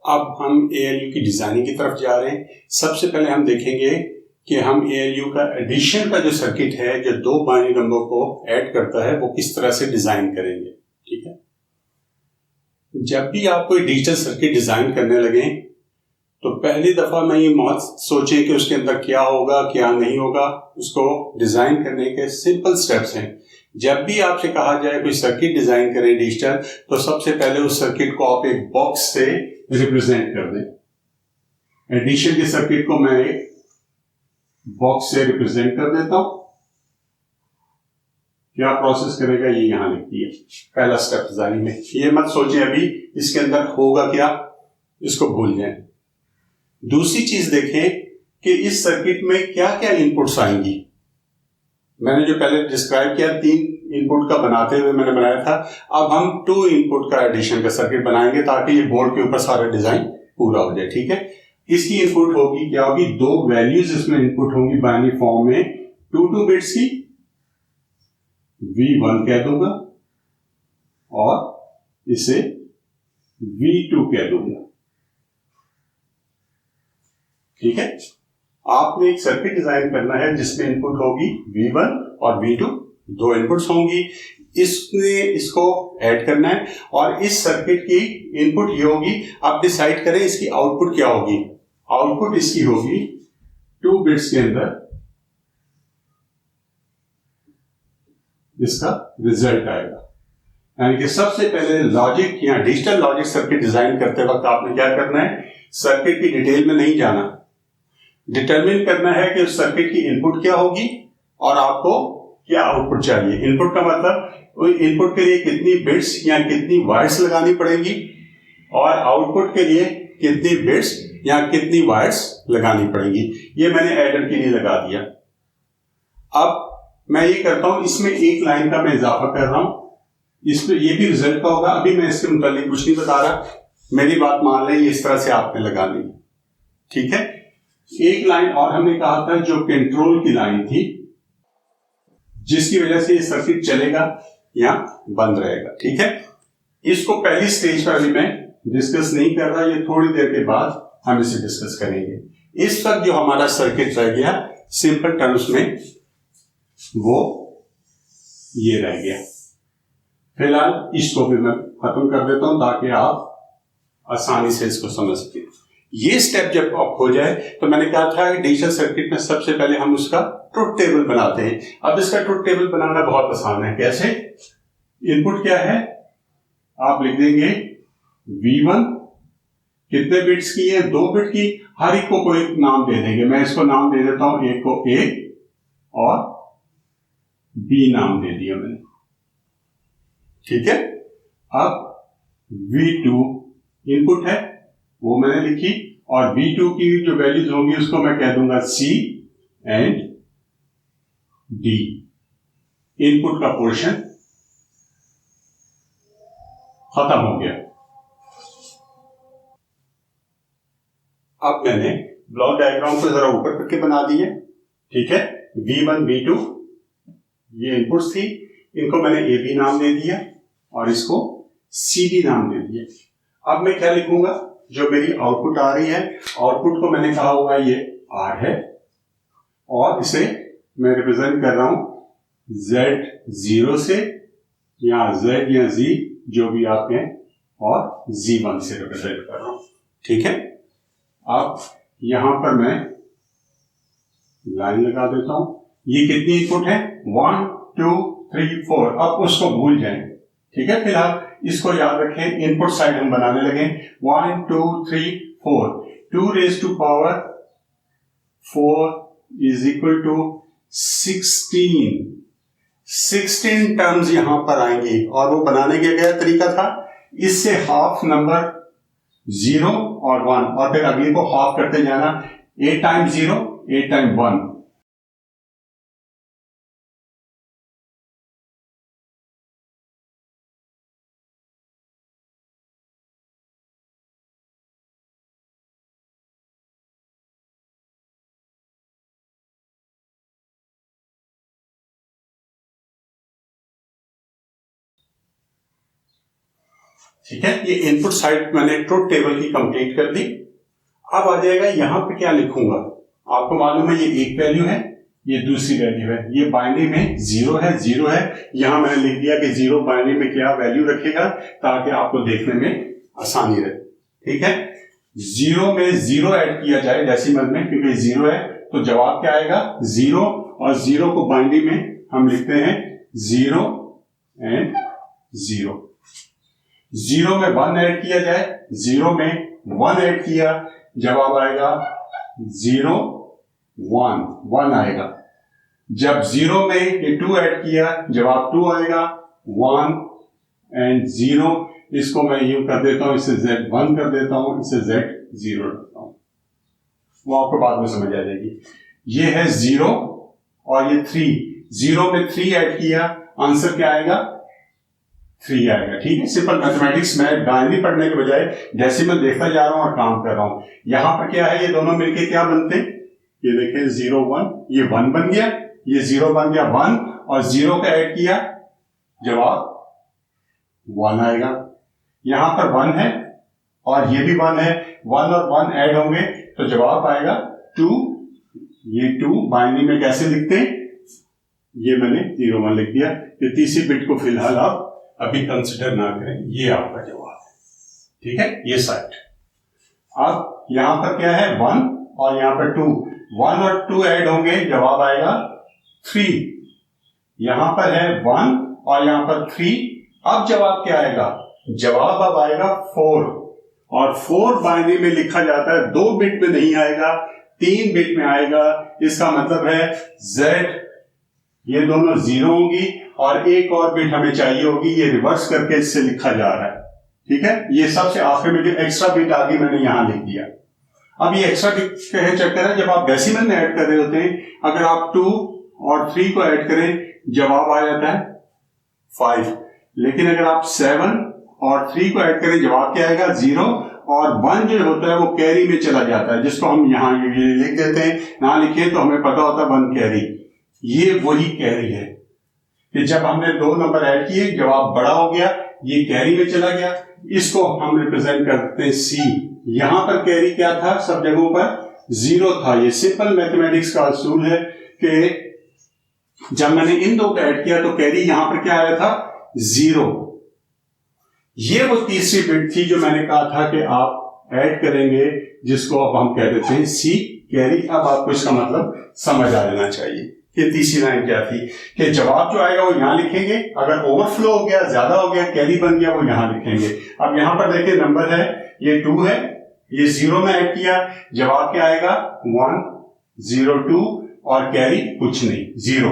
अब हम ALU की डिजाइनिंग की तरफ जा रहे हैं। सबसे पहले हम देखेंगे कि हम ALU का एडिशन का जो सर्किट है, जो दो बाइनरी नंबर को ऐड करता है, वो किस तरह से डिजाइन करेंगे। ठीक है, जब भी आप कोई डिजिटल सर्किट डिजाइन करने लगे तो पहली दफा में ये मत सोचें कि उसके अंदर क्या होगा क्या नहीं होगा। उसको डिजाइन करने के सिंपल स्टेप्स हैं। जब भी आपसे कहा जाए कोई सर्किट डिजाइन करें डिजिटल, तो सबसे पहले उस सर्किट को आप एक बॉक्स से रिप्रेजेंट कर दें। एडिशन के सर्किट को मैं एक बॉक्स से रिप्रेजेंट कर देता हूं। क्या प्रोसेस करेगा ये यहां लिखती है, पहला स्टेप डिजाइनिंग में। ये मत सोचें अभी इसके अंदर होगा क्या, इसको भूल जाएं। दूसरी चीज देखें कि इस सर्किट में क्या क्या इनपुट्स आएंगी। मैंने जो पहले डिस्क्राइब किया 3 इनपुट का बनाते हुए मैंने बनाया था। अब हम 2 इनपुट का एडिशन का सर्किट बनाएंगे ताकि ये बोर्ड के ऊपर सारा डिजाइन पूरा हो जाए। ठीक है, इसकी इनपुट होगी क्या होगी, 2 वैल्यूज इसमें इनपुट होंगी बाइनरी फॉर्म में, 2 बिट्स की। V1 कह दूंगा और इसे V2 कह दूंगा। ठीक है, आपने एक सर्किट डिजाइन करना है जिसमें इनपुट होगी V1 और V2, 2 इनपुट्स होंगी। इसको ऐड करना है और इस सर्किट की इनपुट ये होगी। आप डिसाइड करें इसकी आउटपुट क्या होगी। आउटपुट इसकी होगी 2 बिट्स के अंदर इसका रिजल्ट आएगा। यानी कि सबसे पहले लॉजिक या डिजिटल लॉजिक सर्किट डिजाइन करते वक्त आपने क्या करना है, सर्किट की डिटेल में नहीं जाना, डिटरमिन करना है कि उस सर्किट की इनपुट क्या होगी और आपको क्या आउटपुट चाहिए। इनपुट का मतलब इनपुट के लिए कितनी बिट्स या कितनी वायर्स लगानी पड़ेगी और आउटपुट के लिए कितनी बिट्स या कितनी वायर्स लगानी पड़ेगी। ये मैंने एडर के लिए लगा दिया। अब मैं ये करता हूं, इसमें एक लाइन का मैं इजाफा कर रहा हूं, इसमें ये भी रिजल्ट का होगा। अभी मैं इसके मुतालिक कुछ नहीं बता रहा, मेरी बात मान लें, इस तरह से आपने लगानी। ठीक है, एक लाइन और हमने कहा था जो कंट्रोल की लाइन थी, जिसकी वजह से ये सर्किट चलेगा या बंद रहेगा। ठीक है, इसको पहली स्टेज पर अभी मैं डिस्कस नहीं कर रहा, ये थोड़ी देर के बाद हम इसे डिस्कस करेंगे। इस वक्त जो हमारा सर्किट रह गया सिंपल टर्म्स में, वो ये रह गया। फिलहाल इसको भी मैं खत्म कर देता हूं ताकि आप आसानी से इसको समझ सकें। ये स्टेप जब आप हो जाए तो मैंने कहा था डिजिटल सर्किट में सबसे पहले हम उसका ट्रुथ टेबल बनाते हैं। अब इसका ट्रुथ टेबल बनाना बहुत आसान है। कैसे, इनपुट क्या है, आप लिख देंगे V1 कितने बिट्स की है, 2 बिट की। हर एक को कोई नाम दे देंगे। मैं इसको नाम दे देता हूं, एक को A और B नाम दे दिया मैंने। ठीक है, अब V2 इनपुट है, वो मैंने लिखी, और V2 की जो वैल्यूज होंगी उसको मैं कह दूंगा C एंड D। इनपुट का पोर्शन खत्म हो गया। अब मैंने ब्लॉक डायग्राम को जरा ऊपर करके बना दिए। ठीक है, V1 V2 ये इनपुट्स थी, इनको मैंने AB नाम दे दिया और इसको CD नाम दे दिया। अब मैं क्या लिखूंगा, जो मेरी आउटपुट आ रही है, आउटपुट को मैंने कहा हुआ ये R है और इसे मैं रिप्रेजेंट कर रहा हूं Z0 से, या Z या Z जो भी आप कहें, और Z1 से रिप्रेजेंट कर रहा हूं। ठीक है, अब यहां पर मैं लाइन लगा देता हूं। ये कितनी इनपुट है, 1 2 3 4। अब उसको भूल जाएं। ठीक है, फिलहाल इसको याद रखें। इनपुट साइड हम बनाने लगे, 1 2 3 4। 2 raised to power 4 is equal to 16। 16 terms यहां पर आएंगी और वो बनाने का क्या तरीका था, इससे हाफ नंबर 0 और 1 और फिर अगले को हाफ करते जाना। 8 टाइम 0 8 टाइम 1। ठीक है, ये इनपुट साइड मैंने ट्रुथ टेबल की कंप्लीट कर दी। अब आ जाएगा यहां पे क्या लिखूंगा, आपको मालूम है ये एक वैल्यू है, ये दूसरी वैल्यू है, ये बाइनरी में जीरो है, यहां मैंने लिख दिया कि जीरो बाइनरी में क्या वैल्यू रखेगा ताकि आपको देखने में आसानी रहे। ठीक है, जीरो में जीरो ऐड किया जाए डेसिमल में, क्योंकि जीरो है तो जवाब क्या आएगा जीरो, और जीरो को बाइनरी में हम लिखते हैं जीरो एंड जीरो। जीरो में वन ऐड किया जाए, जीरो में वन ऐड किया, जवाब आएगा जीरो वन, वन आएगा। जब जीरो में ये टू ऐड किया, जवाब टू आएगा, वन एंड जीरो। इसको मैं यूं कर देता हूं, इसे Z1 कर देता हूं, इसे Z0 रखता हूं, वो आपको बाद में समझ आ जाएगी। ये है जीरो और ये थ्री, जीरो में थ्री ऐड किया, आंसर क्या आएगा थ्री आएगा। ठीक है, सिंपल मैथमेटिक्स में बाइनरी पढ़ने के बजाय डेसिमल देखता जा रहा हूं और काम कर रहा हूं। यहां पर क्या है, ये दोनों मिलके क्या बनते हैं, ये देखें जीरो वन, ये वन बन गया, ये जीरो बन गया वन, और जीरो का ऐड किया, जवाब वन आएगा। यहां पर वन है और ये भी वन है, वन और वन ऐड होंगे तो जवाब आएगा टू। ये टू बाइनरी में कैसे लिखते हैं, ये मैंने जीरो वन लिख दिया। ये तीसरी बिट को फिलहाल आप अभी कंसिडर ना करें, ये आपका जवाब है। ठीक है, ये साइड। अब यहां पर क्या है वन और यहां पर टू, वन और टू ऐड होंगे, जवाब आएगा थ्री। यहां पर है वन और यहां पर थ्री, अब जवाब क्या आएगा, जवाब अब आएगा फोर, और फोर बाइनरी में लिखा जाता है, दो बिट में नहीं आएगा, तीन बिट में आएगा। इसका मतलब है Z, ये दोनों जीरो होंगी और एक और बिट हमें चाहिए होगी, ये रिवर्स करके इससे लिखा जा रहा है। ठीक है, ये सबसे आखिर में जो एक्स्ट्रा बिट आगे मैंने यहां लिख दिया। अब ये एक्स्ट्रा बिट का चक्कर है, जब आप डेसिमल में ऐड कर रहे होते हैं, अगर आप टू और थ्री को ऐड करें, जवाब आ जाता है फाइव। लेकिन अगर आप सेवन और थ्री को ऐड करें, जवाब क्या आएगा जीरो, और वन जो होता है वो कैरी में चला जाता है, जिसको हम यहां लिख देते हैं, ना लिखे तो हमें पता होता है वन कैरी। ये वही कैरी है कि जब हमने दो नंबर ऐड किए, जवाब बड़ा हो गया, ये कैरी में चला गया, इसको हम रिप्रेजेंट करते हैं सी। यहां पर कैरी क्या था, सब जगहों पर जीरो था। ये सिंपल मैथमेटिक्स का असूल है कि जब मैंने इन दो को ऐड किया तो कैरी यहां पर क्या आया था जीरो। ये वो तीसरी बिट थी जो मैंने कहा था कि आप ऐड करेंगे, जिसको अब हम कह देते हैं सी कैरी। अब आपको इसका मतलब समझ आ जाना चाहिए कि तीसरी लाइन क्या थी, कि जवाब जो आएगा वो यहां लिखेंगे, अगर ओवरफ्लो हो गया, ज्यादा हो गया, कैरी बन गया, वो यहां लिखेंगे। अब यहां पर देखिए नंबर है, ये टू है, ये जीरो में ऐड किया, जवाब क्या आएगा वन, जीरो टू, और कैरी कुछ नहीं, जीरो।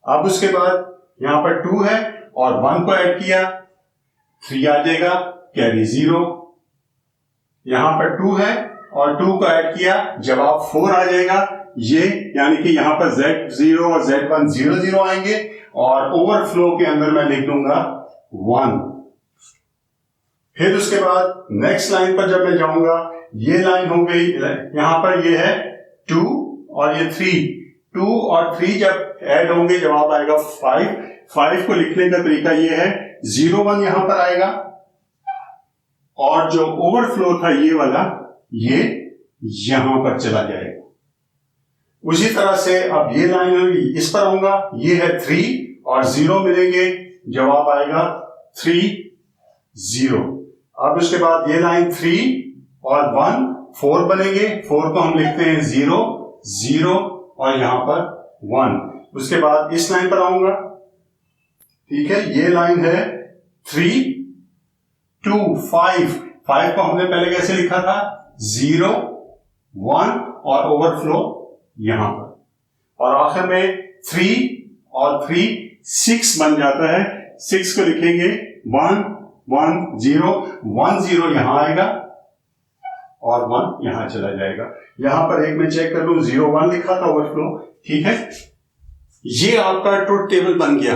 अब उसके बाद यहां पर टू है और वन को ऐड किया, थ्री आ जाएगा, कैरी जीरो। यहां पर टू है और टू को ऐड किया, जवाब फोर आ जाएगा। ये यानी कि यहां पर Z0 और Z1 जीरो जीरो आएंगे, और ओवरफ्लो के अंदर मैं लिख दूंगा वन। फिर उसके बाद नेक्स्ट लाइन पर जब मैं जाऊंगा, ये लाइन हो गई, यहां पर ये है टू और ये थ्री, टू और थ्री जब ऐड होंगे, जवाब आएगा फाइव। फाइव को लिखने का तरीका ये है, जीरो वन यहां पर आएगा, और जो ओवरफ्लो था ये वाला, ये यहां पर चला जाएगा। उसी तरह से अब ये लाइन होगी, इस पर आऊंगा, ये है थ्री और जीरो मिलेंगे, जवाब आएगा थ्री जीरो। अब उसके बाद ये लाइन थ्री और वन, फोर बनेंगे, फोर को हम लिखते हैं जीरो जीरो, और यहां पर वन। उसके बाद इस लाइन पर आऊंगा, ठीक है, ये लाइन है थ्री टू फाइव, फाइव को हमने पहले कैसे लिखा था, जीरो वन और ओवरफ्लो यहां पर, और आखिर में थ्री और थ्री सिक्स बन जाता है। सिक्स को लिखेंगे one one zero, one zero यहां आएगा और वन यहां चला जाएगा। यहां पर एक मैं चेक कर लूं, जीरो वन लिखा था ओवरफ्लो, ठीक है। ये आपका ट्रुथ टेबल बन गया।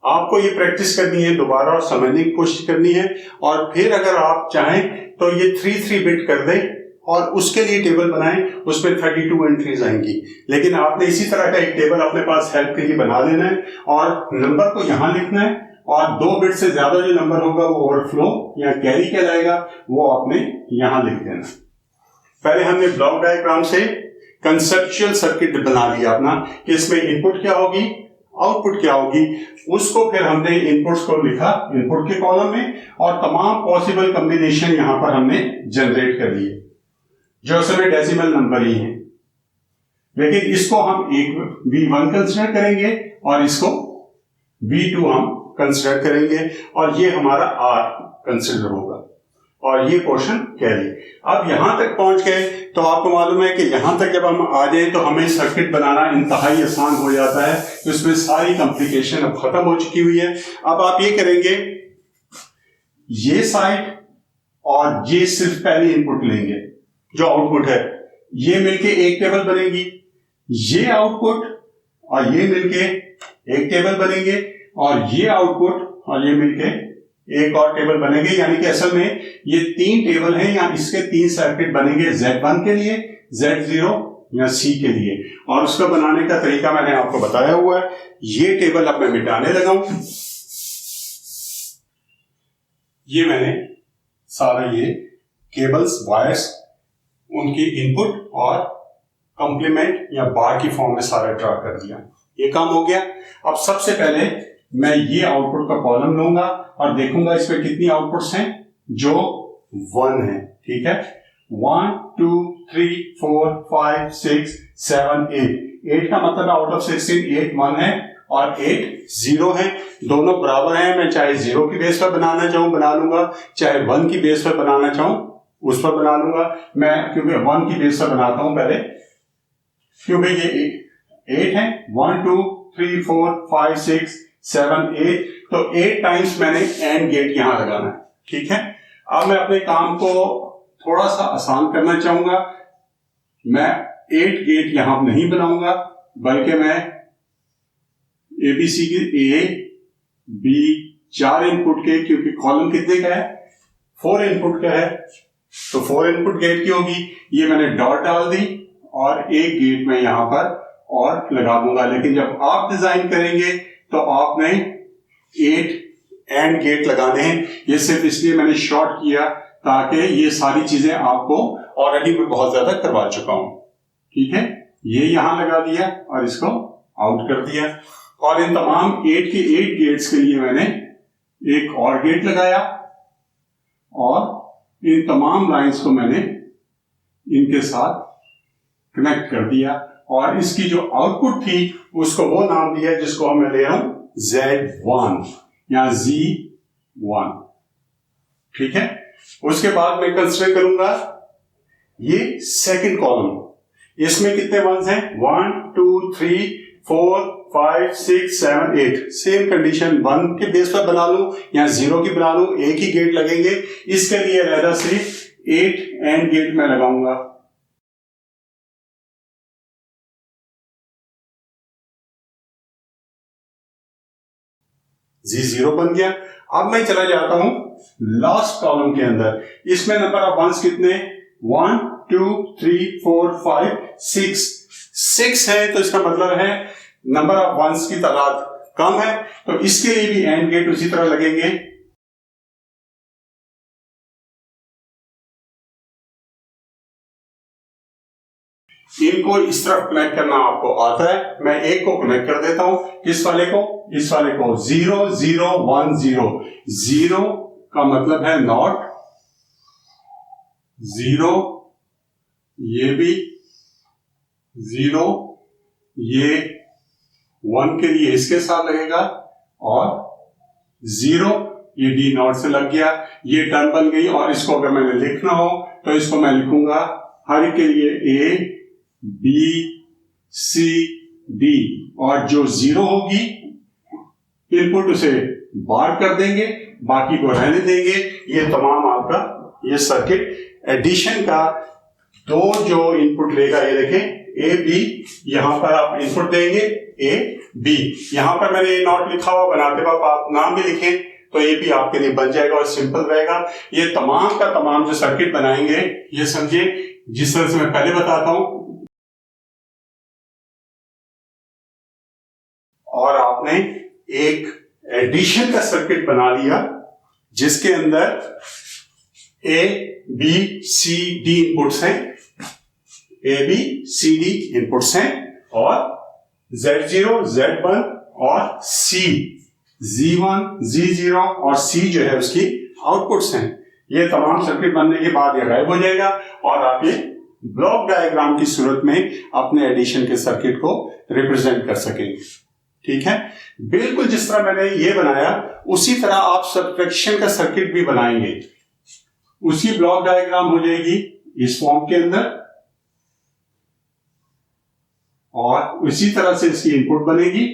आपको ये प्रैक्टिस करनी है, दोबारा और समझने की कोशिश करनी है, और फिर अगर आप चाहें तो ये 3 बिट कर दें और उसके लिए टेबल बनाएं, उसमें 32 एंट्रीज आएंगी। लेकिन आपने इसी तरह का एक टेबल अपने पास हेल्प के लिए बना लेना है, और नंबर को यहां लिखना है और 2 बिट से ज्यादा जो नंबर होगा वो ओवरफ्लो या कैरी कहलाएगा, वो आपने यहां लिख देना। पहले हमने ब्लॉक डायग्राम से कंसेप्चुअल सर्किट बना लिया अपना कि इसमें इनपुट क्या होगी, आउटपुट क्या होगी। उसको फिर हमने इनपुट्स को लिखा इनपुट के कॉलम में और तमाम पॉसिबल कॉम्बिनेशन यहां पर हमने जनरेट कर लिए जो असल डेसिमल नंबर ही है, लेकिन इसको हम एक V1 कंसिडर करेंगे और इसको V2 हम कंसिडर करेंगे और ये हमारा R कंसिडर होगा और ये पोर्शन कैरी। अब यहां तक पहुंच गए तो आपको मालूम है कि यहां तक जब हम आ जाए तो हमें सर्किट बनाना इंतहाई आसान हो जाता है, तो इसमें सारी कॉम्प्लिकेशन अब खत्म हो चुकी हुई है। अब आप ये करेंगे, ये साइड और ये सिर्फ पहले इनपुट लेंगे जो आउटपुट है, ये मिलके एक टेबल बनेगी, ये आउटपुट और ये मिलके एक टेबल बनेंगे और ये आउटपुट और ये मिलके एक और टेबल बनेंगे। यानी कि असल में ये 3 टेबल हैं या इसके 3 सर्किट बनेंगे, Z1 के लिए, Z0 या C के लिए। और उसका बनाने का तरीका मैंने आपको बताया हुआ है। ये टेबल अब मैं मिटाने लगा हूं। ये मैंने सारा ये केबल्स, वायर्स, उनकी इनपुट और कंप्लीमेंट या बार की फॉर्म में सारा ड्रा कर दिया। ये काम हो गया। अब सबसे पहले मैं ये आउटपुट का कॉलम लूंगा और देखूंगा इसमें कितनी आउटपुट्स हैं, जो 1 है। ठीक है, 1 2 3 4 5 6 7 8 का मतलब आउट ऑफ 16 8 1 है और 8 0 है। दोनों बराबर हैं। मैं चाहे 0 की बेस पर बनाना चाहूं बना लूंगा, चाहे 1 की बेस पर बनाना चाहूं उस पर बना लूंगा। मैं क्योंकि 1 की बेस पर बनाता हूं पहले, क्योंकि ये 8 है, 1 2 3 4 5 6 7 8, तो 8 टाइम्स मैंने एंड गेट यहां लगाना है। ठीक है, अब मैं अपने काम को थोड़ा सा आसान करना चाहूंगा। मैं 8 गेट यहां नहीं बनाऊंगा, बल्कि मैं एबीसी के ए बी 4 इनपुट के, क्योंकि कॉलम कितने का है, 4 इनपुट का है, तो 4 इनपुट गेट की होगी। ये मैंने डॉट डाल दी और एक गेट में यहां पर और लगा दूंगा। लेकिन जब आप डिजाइन करेंगे तो आपने 8 एंड गेट लगाने हैं। ये सिर्फ इसलिए मैंने शॉर्ट किया ताकि ये सारी चीजें आपको ऑलरेडी मैं बहुत ज्यादा करवा चुका हूं। ठीक है, ये यहां लगा दिया और इसको आउट कर दिया और इन तमाम 8 के 8 गेट्स के लिए मैंने एक और गेट लगाया और इन तमाम लाइंस को मैंने इनके साथ कनेक्ट कर दिया और इसकी जो आउटपुट थी उसको वो नाम दिया जिसको मैं ले रहा हूं Z1 या Z1। ठीक है, उसके बाद मैं कंसिडर करूंगा ये सेकंड कॉलम। इसमें कितने वंस हैं, 1 2 3 4 5 6 7 8। सेम कंडीशन 1 के बेस पर बना लूं या 0 की बना लूं, एक ही गेट लगेंगे। इसके लिए अलग से 8 एंड गेट मैं लगाऊंगा। Z0 बन गया। अब मैं चला जाता हूं लास्ट कॉलम के अंदर। इसमें नंबर ऑफ वंस कितने, 1 2 3 4 5 6 है, तो इसका मतलब है नंबर ऑफ वंस की तादाद कम है, तो इसके लिए भी एंड गेट उसी तरह लगेंगे। इनको इस तरफ कनेक्ट करना आपको आता है। मैं एक को कनेक्ट कर देता हूं, किस वाले को, इस वाले को। 0 0 1 0। 0 का मतलब है नॉट, 0 ये भी 0, ये 1 के लिए इसके साथ लगेगा और 0 ये डी नॉट से लग गया। ये टर्म बन गई और इसको अगर मैंने लिखना हो तो इसको मैं लिखूंगा हर एक के लिए A B C D, और जो 0 होगी इनपुट उसे बार कर देंगे, बाकी को रहने देंगे। ये तमाम आपका ये सर्किट एडिशन का 2 जो इनपुट लेगा, ये देखें A B, यहां पर आप इनपुट देंगे A B। यहां पर मैंने ए नॉट लिखा हुआ, बनाते वक्त आप नाम भी लिखें तो ये भी आपके लिए बन जाएगा और सिंपल रहेगा। ये तमाम का तमाम जो सर्किट बनाएंगे, ये समझिए जिस तरह से मैं पहले बताता हूं, और आपने एक एडिशन का सर्किट बना लिया जिसके अंदर A B C D inputs हैं, A B C D inputs हैं और Z0 Z1 और C Z1 Z0 और C जो है उसकी आउटपुट्स हैं। ये तमाम सर्किट बनने के बाद ये गायब हो जाएगा और आप ये ब्लॉक डायग्राम की सूरत में अपने एडिशन के सर्किट को रिप्रेजेंट कर सकेंगे। ठीक है, बिल्कुल जिस तरह मैंने ये बनाया उसी तरह आप सब्ट्रैक्शन का सर्किट भी बनाएंगे। उसी ब्लॉक डायग्राम हो जाएगी इस फॉर्म के अंदर और इसी तरह से इसकी इनपुट बनेगी,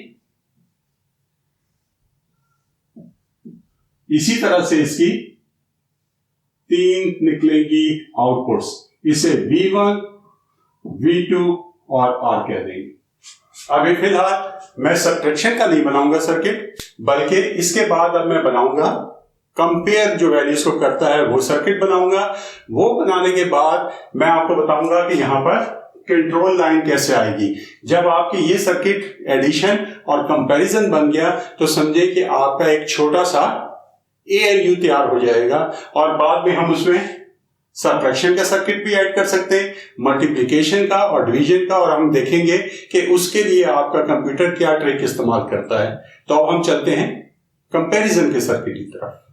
इसी तरह से इसकी 3 निकलेगी आउटपुट्स। इसे V1, V2 और R कह देंगे। अभी फिलहाल मैं सब्ट्रैक्शन का नहीं बनाऊंगा सर्किट, बल्कि इसके बाद अब मैं बनाऊंगा कंपेयर जो वैल्यूज को करता है वो सर्किट बनाऊंगा। वो बनाने के बाद मैं आपको बताऊंगा कि यहां पर कंट्रोल लाइन कैसे आएगी। जब आपकी ये सर्किट एडिशन और कंपैरिजन बन गया तो समझे कि आपका एक छोटा सा ALU तैयार हो जाएगा और बाद में हम उसमें सब्ट्रैक्शन का सर्किट भी ऐड कर सकते हैं, मल्टीप्लिकेशन का और डिवीजन का, और हम देखेंगे कि उसके लिए आपका कंप्यूटर क्या ट्रिक इस्तेमाल करता है। तो अब हम चलते हैं कंपैरिजन के सर्किट की तरफ।